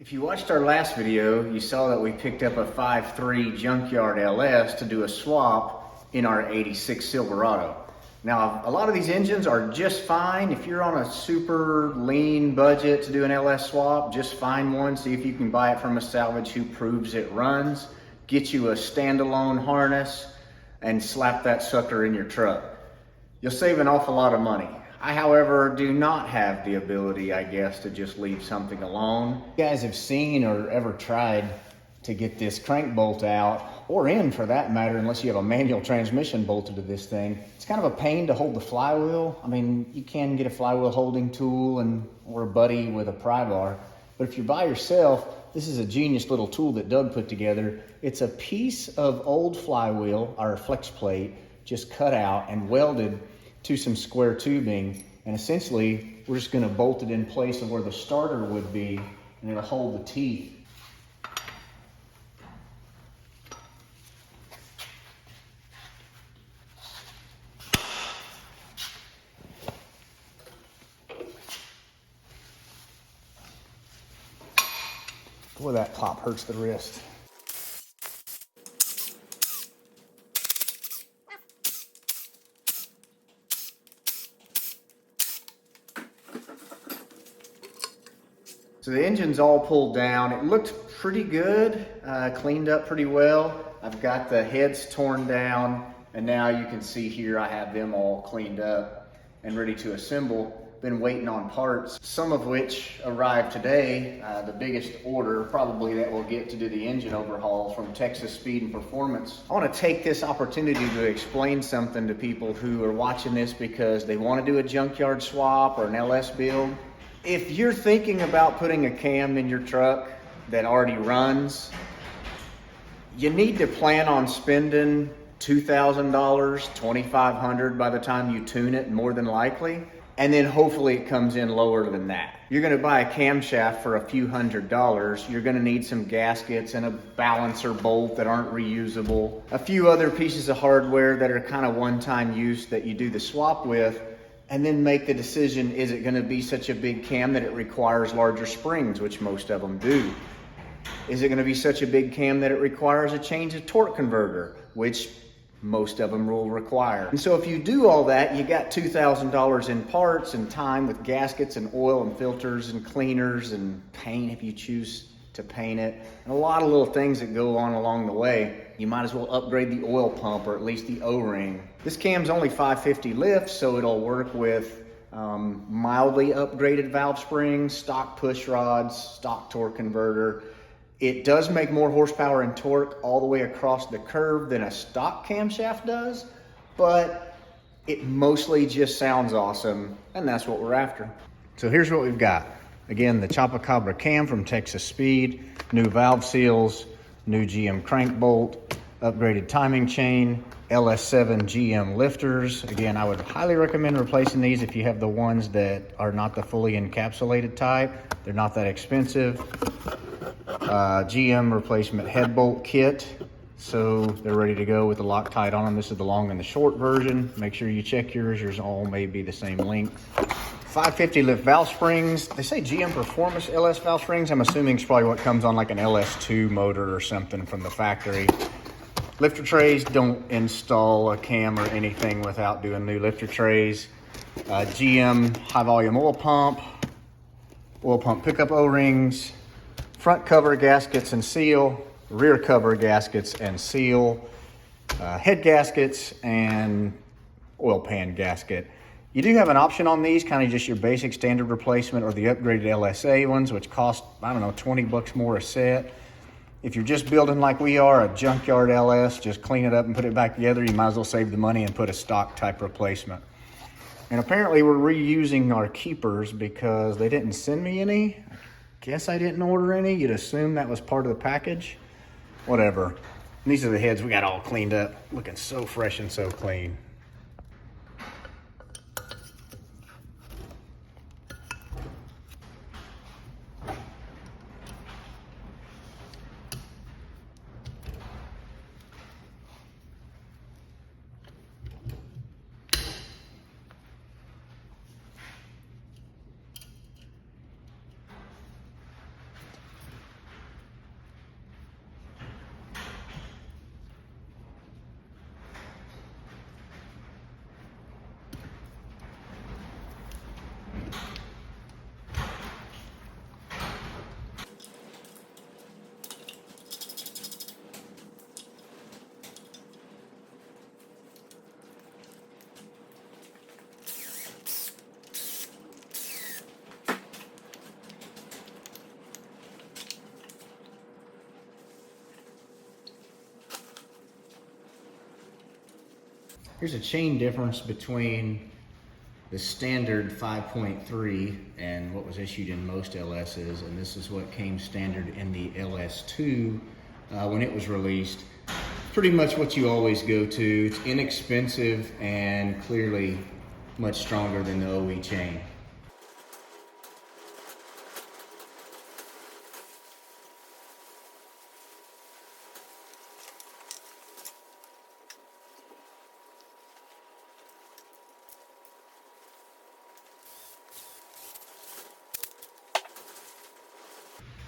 If you watched our last video, you saw that we picked up a 5.3 Junkyard LS to do a swap in our 86 Silverado. Now, a lot of these engines are just fine. If you're on a super lean budget to do an LS swap, just find one, see if you can buy it from a salvage who proves it runs, get you a standalone harness, and slap that sucker in your truck. You'll save an awful lot of money. I, however, do not have the ability, I guess, to just leave something alone. You guys have seen or ever tried to get this crank bolt out, or in for that matter, unless you have a manual transmission bolted to this thing. It's kind of a pain to hold the flywheel. I mean, you can get a flywheel holding tool or a buddy with a pry bar, but if you're by yourself, this is a genius little tool that Doug put together. It's a piece of old flywheel, our flex plate, just cut out and welded to some square tubing, and essentially we're just going to bolt it in place of where the starter would be, and it'll hold the teeth. Boy, that pop hurts the wrist. So the engine's all pulled down. It looked pretty good, cleaned up pretty well. I've got the heads torn down, and now you can see here I have them all cleaned up and ready to assemble. Been waiting on parts, some of which arrived today. The biggest order probably that we'll get to do the engine overhaul from Texas Speed and Performance. I want to take this opportunity to explain something to people who are watching this because they want to do a junkyard swap or an LS build. If you're thinking about putting a cam in your truck that already runs, you need to plan on spending $2,000, $2,500 by the time you tune it, more than likely. And then hopefully it comes in lower than that. You're gonna buy a camshaft for a few $100s. You're gonna need some gaskets and a balancer bolt that aren't reusable. A few other pieces of hardware that are kind of one-time use that you do the swap with, and then make the decision, is it gonna be such a big cam that it requires larger springs, which most of them do? Is it gonna be such a big cam that it requires a change of torque converter, which most of them will require? And so if you do all that, you got $2,000 in parts and time with gaskets and oil and filters and cleaners and paint if you choose to paint it, and a lot of little things that go on along the way. You might as well upgrade the oil pump or at least the O-ring. This cam's only 550 lifts, so it'll work with mildly upgraded valve springs, stock push rods, stock torque converter. It does make more horsepower and torque all the way across the curve than a stock camshaft does, but it mostly just sounds awesome, and that's what we're after. So here's what we've got. Again, the Chopacabra cam from Texas Speed, new valve seals, new GM crank bolt, upgraded timing chain, LS7 GM lifters. Again, I would highly recommend replacing these if you have the ones that are not the fully encapsulated type. They're not that expensive. GM replacement head bolt kit, so they're ready to go with the Loctite on them. This is the long and the short version. Make sure you check yours. Yours all may be the same length. 550 lift valve springs. They say GM Performance LS valve springs. I'm assuming it's probably what comes on like an LS2 motor or something from the factory. Lifter trays. Don't install a cam or anything without doing new lifter trays. GM high volume oil pump pickup O-rings, front cover gaskets and seal, rear cover gaskets and seal, head gaskets, and oil pan gasket. You do have an option on these, kind of just your basic standard replacement or the upgraded LSA ones, which cost, I don't know, 20 bucks more a set. If you're just building like we are, a Junkyard LS, just clean it up and put it back together, you might as well save the money and put a stock type replacement. And apparently we're reusing our keepers because they didn't send me any. I guess I didn't order any. You'd assume that was part of the package. Whatever. And these are the heads we got all cleaned up, looking so fresh and so clean. Here's a chain difference between the standard 5.3 and what was issued in most LSs, and this is what came standard in the LS2 when it was released. Pretty much what you always go to. It's inexpensive and clearly much stronger than the OE chain.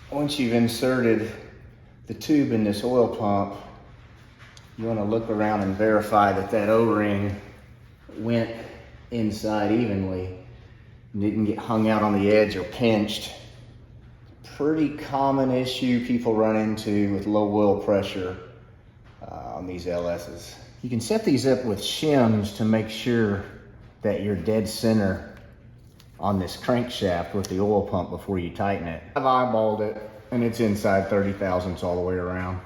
Once you've inserted the tube in this oil pump, you want to look around and verify that that O-ring went inside evenly, didn't get hung out on the edge or pinched. Pretty common issue people run into with low oil pressure on these LSs. You can set these up with shims to make sure that you're dead center on this crankshaft with the oil pump before you tighten it. I've eyeballed it and it's inside 30 thousandths all the way around.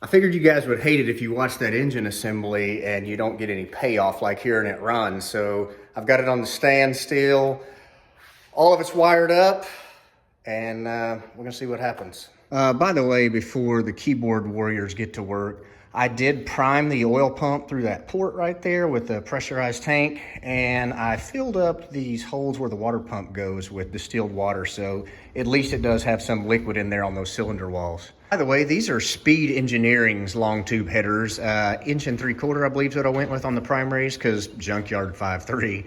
I figured you guys would hate it if you watch that engine assembly and you don't get any payoff like hearing it run. So I've got it on the stand still. All of it's wired up, and we're gonna see what happens. By the way, before the keyboard warriors get to work, I did prime the oil pump through that port right there with the pressurized tank, and I filled up these holes where the water pump goes with distilled water, so at least it does have some liquid in there on those cylinder walls. By the way, these are Speed Engineering's long tube headers. 1.75" I believe is what I went with on the primaries, because Junkyard 5.3.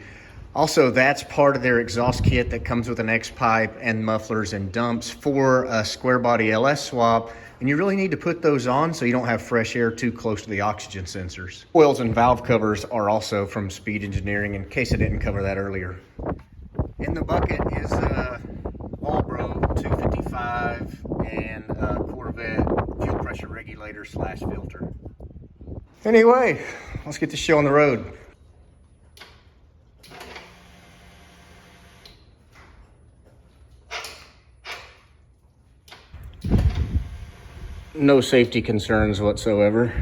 Also, that's part of their exhaust kit that comes with an X-pipe and mufflers and dumps for a square body LS swap. And you really need to put those on so you don't have fresh air too close to the oxygen sensors. Coils and valve covers are also from Speed Engineering, in case I didn't cover that earlier. In the bucket is Walbro 255 and Corvette fuel pressure regulator / filter. Anyway, let's get this show on the road. No safety concerns whatsoever.